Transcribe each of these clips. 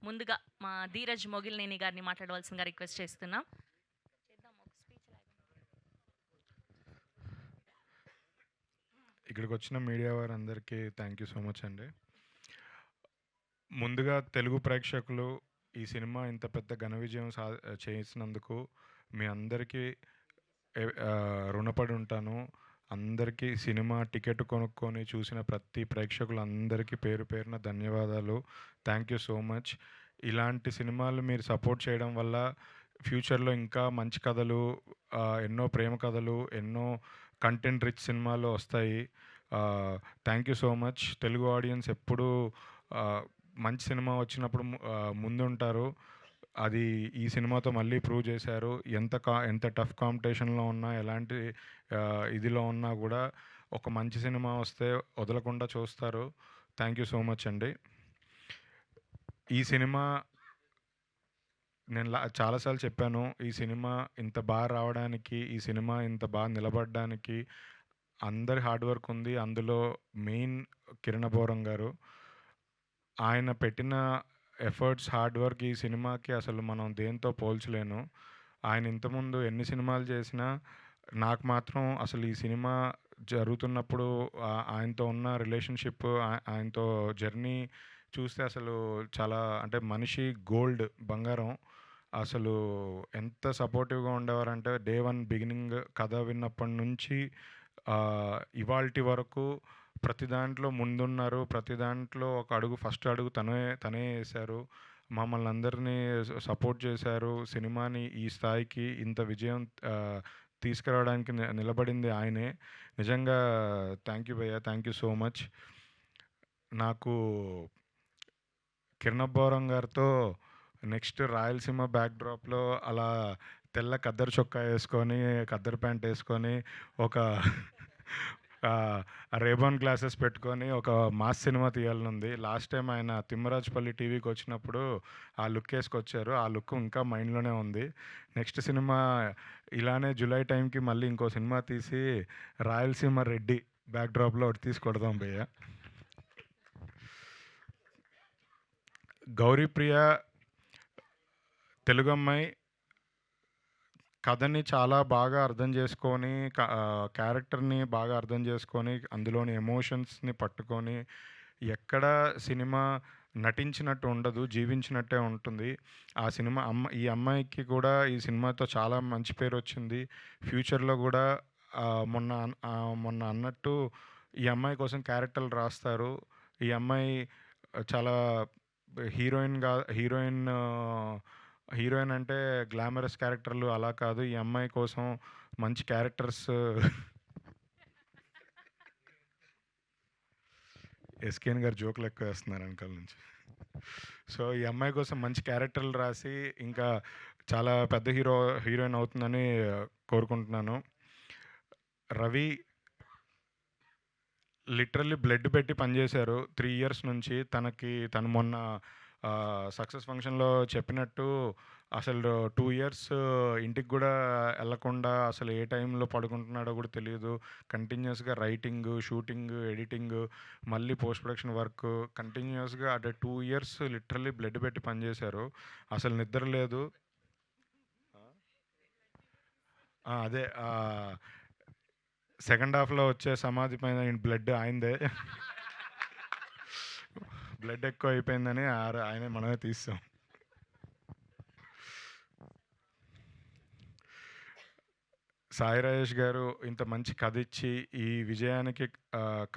ముందుగా మా ధీరజ్ మొగిలినేని గారిని మాట్లాడవలసిందిగా రిక్వెస్ట్ చేస్తున్నాం. ఇక్కడికి వచ్చిన మీడియా వారందరికీ థ్యాంక్ యూ సో మచ్ అండి. ముందుగా తెలుగు ప్రేక్షకులు ఈ సినిమా ఇంత పెద్ద ఘన విజయం చేసినందుకు మీ అందరికీ రుణపడి ఉంటాను. అందరికీ సినిమా టికెట్ కొనుక్కొని చూసిన ప్రతి ప్రేక్షకులందరికీ పేరు పేరున ధన్యవాదాలు. Thank you so much. ఇలాంటి సినిమాలు మీరు సపోర్ట్ చేయడం వల్ల ఫ్యూచర్లో ఇంకా మంచి కథలు, ఎన్నో ప్రేమ కథలు, ఎన్నో కంటెంట్ రిచ్ సినిమాలు వస్తాయి. Thank you so much. Telugu audience ఎప్పుడూ మంచి సినిమా వచ్చినప్పుడు ముందుంటారు. అది ఈ సినిమాతో మళ్ళీ ప్రూవ్ చేశారు. ఎంత టఫ్ కాంపిటీషన్లో ఉన్నా, ఎలాంటి ఇదిలో ఉన్నా కూడా ఒక మంచి సినిమా వస్తే వదలకుండా చూస్తారు. థ్యాంక్ యూ సో మచ్ అండి. ఈ సినిమా నేను చాలాసార్లు చెప్పాను, ఈ సినిమా ఇంత బాగా రావడానికి, ఈ సినిమా ఇంత బాగా నిలబడడానికి అందరి హార్డ్ వర్క్ ఉంది. అందులో మెయిన్ కిరణ్ అబోరం గారు. ఆయన పెట్టిన ఎఫర్ట్స్, హార్డ్ వర్క్ ఈ సినిమాకి అసలు మనం దేంతో పోల్చలేను. ఆయన ఇంతకుముందు ఎన్ని సినిమాలు చేసినా నాకు మాత్రం అసలు ఈ సినిమా జరుగుతున్నప్పుడు ఆయనతో ఉన్న రిలేషన్షిప్, ఆయనతో జర్నీ చూస్తే అసలు చాలా, అంటే మనిషి గోల్డ్, బంగారం. అసలు ఎంత సపోర్టివ్గా ఉండేవారంటే డే వన్ బిగినింగ్ కథ విన్నప్పటి నుంచి ఇవాల్టి వరకు ప్రతి దాంట్లో ముందున్నారు. ప్రతి దాంట్లో ఒక అడుగు, ఫస్ట్ అడుగు తనే వేశారు. మమ్మల్ని అందరినీ సపోర్ట్ చేశారు. సినిమాని ఈ స్థాయికి ఇంత విజయం తీసుకురావడానికి నిలబడింది ఆయనే. నిజంగా థ్యాంక్ యూ భయ్యా, థ్యాంక్ యూ సో మచ్. నాకు కిరణ్ అబ్బవరం గారితో నెక్స్ట్ రాయలసీమ బ్యాక్డ్రాప్లో అలా తెల్ల ఖద్దరు చొక్కా వేసుకొని, ఖద్దరు ప్యాంట్ వేసుకొని, ఒక రేబాన్ గ్లాసెస్ పెట్టుకొని ఒక మాస్ సినిమా తీయాలనుంది. లాస్ట్ టైం ఆయన తిమ్మరాజుపల్లి టీవీకి వచ్చినప్పుడు ఆ లుక్ వేసుకొచ్చారు. ఆ లుక్ ఇంకా మైండ్లోనే ఉంది. నెక్స్ట్ సినిమా ఇలానే జూలై టైంకి మళ్ళీ ఇంకో సినిమా తీసి రాయలసీమ రెడ్డి బ్యాక్డ్రాప్లో ఒకటి తీసి కొడదాం భయ్య. గౌరీప్రియ తెలుగు అమ్మాయి కథని చాలా బాగా అర్థం చేసుకొని, క్యారెక్టర్ని బాగా అర్థం చేసుకొని, అందులోని ఎమోషన్స్ని పట్టుకొని, ఎక్కడ సినిమా నటించినట్టు ఉండదు, జీవించినట్టే ఉంటుంది ఆ సినిమా. ఈ అమ్మాయికి కూడా ఈ సినిమాతో చాలా మంచి పేరు వచ్చింది. ఫ్యూచర్లో కూడా మొన్న అన్నట్టు ఈ అమ్మాయి కోసం క్యారెక్టర్లు రాస్తారు. ఈ అమ్మాయి చాలా హీరోయిన్ అంటే గ్లామరస్ క్యారెక్టర్లు అలా కాదు. ఈ అమ్మాయి కోసం మంచి క్యారెక్టర్స్ ఎస్కేఎన్ గారు జోకులు ఎక్కువ వేస్తున్నారు వెనకాల నుంచి. సో ఈ అమ్మాయి కోసం మంచి క్యారెక్టర్లు రాసి ఇంకా చాలా పెద్ద హీరోయిన్ అవుతుందని కోరుకుంటున్నాను. రవి లిటరల్లీ బ్లడ్ పెట్టి పనిచేశారు 3 years నుంచి. తను మొన్న సక్సెస్ ఫంక్షన్లో చెప్పినట్టు అసలు 2 years ఇంటికి కూడా వెళ్ళకుండా, అసలు ఏ టైంలో పడుకుంటున్నాడో కూడా తెలియదు. కంటిన్యూస్గా రైటింగ్, షూటింగ్, ఎడిటింగ్, మళ్ళీ పోస్ట్ ప్రొడక్షన్ వర్క్ కంటిన్యూస్గా. అంటే 2 years లిటరల్లీ బ్లడ్ పెట్టి పనిచేశారు. అసలు నిద్ర లేదు. అదే సెకండ్ హాఫ్లో వచ్చే సమాధి పైన బ్లడ్ ఆయనదే. బ్లడ్ ఎక్కువ అయిపోయిందని ఆయనే మనమే తీస్తాం. సాయి రాజేష్ గారు ఇంత మంచి కథ ఇచ్చి ఈ విజయానికి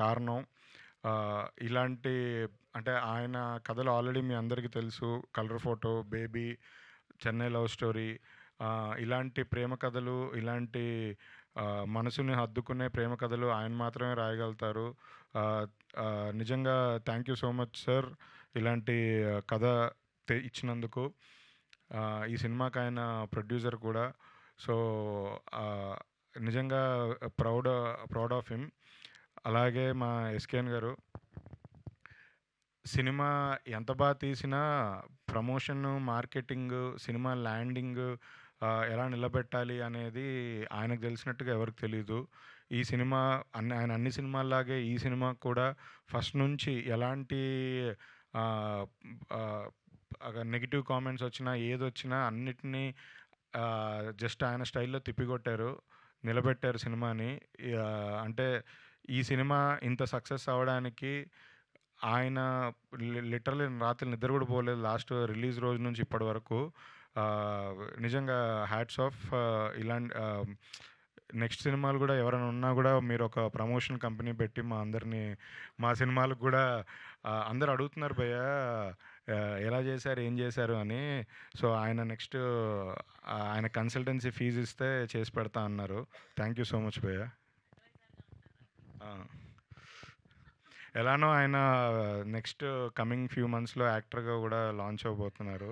కారణం. ఇలాంటి, అంటే ఆయన కథలు ఆల్రెడీ మీ అందరికీ తెలుసు. Colour photo, baby, Chennai love story, ఇలాంటి ప్రేమ కథలు, ఇలాంటి మనసుని హత్తుకునే ప్రేమ కథలు ఆయన మాత్రమే రాయగలుగుతారు. నిజంగా thank you so much sir, ఇలాంటి కథ ఇచ్చినందుకు. ఈ సినిమాకి ఆయన ప్రొడ్యూసర్ కూడా. సో నిజంగా ప్రౌడ్ ఆఫ్ హిమ్. అలాగే మా ఎస్కేఎన్ గారు సినిమా ఎంత బాగా తీసినా ప్రమోషన్, మార్కెటింగ్, సినిమా ల్యాండింగ్ ఎలా నిలబెట్టాలి అనేది ఆయనకు తెలిసినట్టుగా ఎవరికి తెలీదు. ఈ సినిమా ఆయన అన్ని సినిమాల్లాగే ఈ సినిమా కూడా ఫస్ట్ నుంచి ఎలాంటి నెగెటివ్ కామెంట్స్ వచ్చినా, ఏదొచ్చినా అన్నిటిని జస్ట్ ఆయన స్టైల్‌లో తిప్పికొట్టారు. నిలబెట్టారు సినిమాని. అంటే ఈ సినిమా ఇంత సక్సెస్ అవ్వడానికి ఆయన లిటరల్లీ రాత్రి నిద్ర కూడా పోలేదు లాస్ట్ రిలీజ్ రోజు నుంచి ఇప్పటి వరకు. నిజంగా హ్యాట్స్ ఆఫ్. ఇలాంటి నెక్స్ట్ సినిమాలు కూడా ఎవరైనా ఉన్నా కూడా మీరు ఒక ప్రమోషన్ కంపెనీ పెట్టి మా సినిమాలకు కూడా అందరూ అడుగుతున్నారు భయ్య ఎలా చేశారు, ఏం చేశారు అని. సో ఆయన నెక్స్ట్ ఆయన కన్సల్టెన్సీ ఫీజు ఇస్తే చేసి పెడతా అన్నారు. థ్యాంక్ యూ సో మచ్ భయ్య. ఎలానో ఆయన నెక్స్ట్ కమింగ్ ఫ్యూ మంత్స్లో యాక్టర్గా కూడా లాంచ్ అవ్వబోతున్నారు.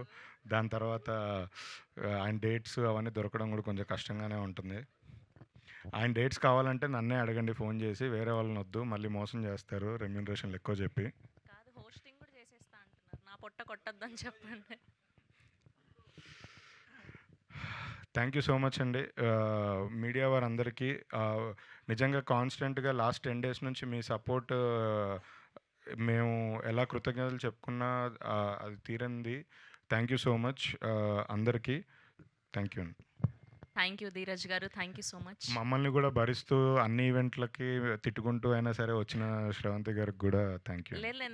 దాని తర్వాత ఆయన డేట్స్ అవన్నీ దొరకడం కూడా కొంచెం కష్టంగానే ఉంటుంది. ఆయన డేట్స్ కావాలంటే నన్నే అడగండి ఫోన్ చేసి, వేరే వాళ్ళని వద్దు, మళ్ళీ మోసం చేస్తారు రెమ్యూనరేషన్లు ఎక్కువ చెప్పి. కాదు, హోస్టింగ్ కూడా చేసేస్తా అంటున్నారు. నా పొట్ట కొట్టొద్దని చెప్పండి. థ్యాంక్ యూ సో మచ్ అండి. మీడియా వారందరికీ నిజంగా కాన్స్టెంట్గా లాస్ట్ 10 days నుంచి మీ సపోర్ట్ మేము ఎలా కృతజ్ఞతలు చెప్పుకున్నా అది తీరంది. థ్యాంక్ యూ సో మచ్ అందరికీ. థ్యాంక్ యూ అండి. థ్యాంక్ యూ ధీరజ్ గారు. Thank you so much. మమ్మల్ని కూడా భరిస్తూ అన్ని ఈవెంట్లకి తిట్టుకుంటూ అయినా సరే వచ్చిన శ్రవంతి గారికి కూడా థ్యాంక్ యూ. లేదు